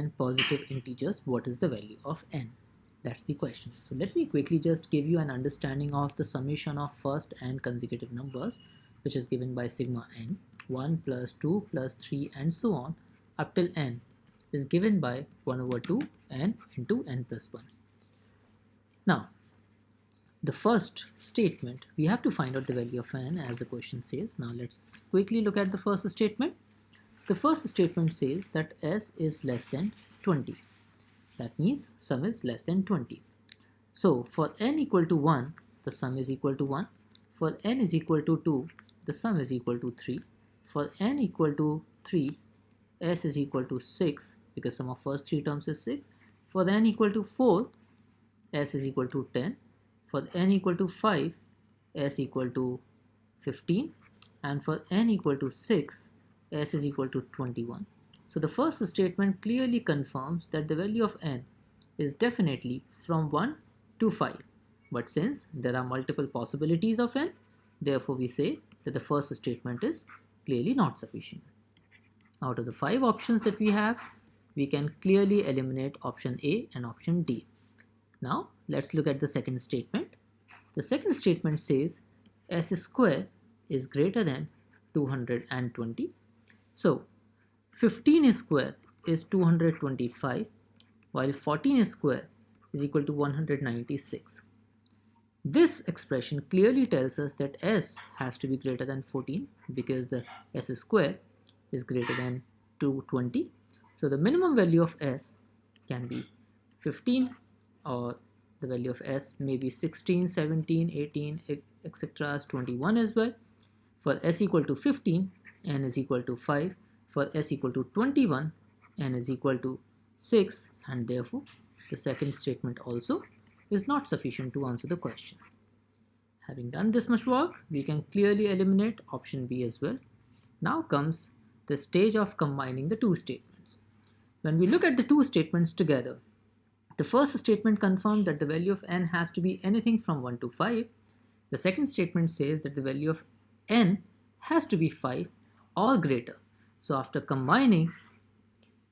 and positive integers, what is the value of n? That's the question. So let me quickly just give you an understanding of the summation of first and consecutive numbers, which is given by sigma n. 1 plus 2 plus 3 and so on up till n is given by 1 over 2 n into n plus 1. Now, the first statement, we have to find out the value of n as the question says. Now let's quickly look at the first statement. The first statement says that s is less than 20. That means sum is less than 20. So for n equal to 1, the sum is equal to 1. For n is equal to 2, the sum is equal to 3. For n equal to 3, s is equal to 6 because sum of first three terms is 6. For n equal to 4, s is equal to 10. For n equal to 5, s equal to 15. And for n equal to 6, s is equal to 21. So the first statement clearly confirms that the value of n is definitely from 1 to 5. But since there are multiple possibilities of n, therefore we say that the first statement is clearly not sufficient. Out of the 5 options that we have, we can clearly eliminate option A and option D. Now let's look at the second statement. The second statement says s square is greater than 220. So 15 square is 225, while 14 square is equal to 196. This expression clearly tells us that s has to be greater than 14 because the s square is greater than 220. So the minimum value of s can be 15, or the value of s may be 16, 17, 18, etc. as 21 as well. For s equal to 15, n is equal to 5. For s equal to 21, n is equal to 6, and therefore the second statement also is not sufficient to answer the question. Having done this much work, we can clearly eliminate option B as well. Now comes the stage of combining the two statements. When we look at the two statements together, the first statement confirmed that the value of n has to be anything from 1 to 5. The second statement says that the value of n has to be 5 or greater. So after combining,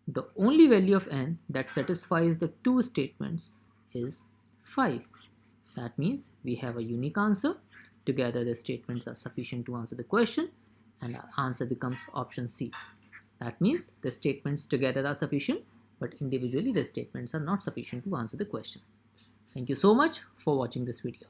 the only value of n that satisfies the two statements is 5. That means we have a unique answer. Together the statements are sufficient to answer the question, and our answer becomes option C. That means the statements together are sufficient, but individually the statements are not sufficient to answer the question. Thank you so much for watching this video.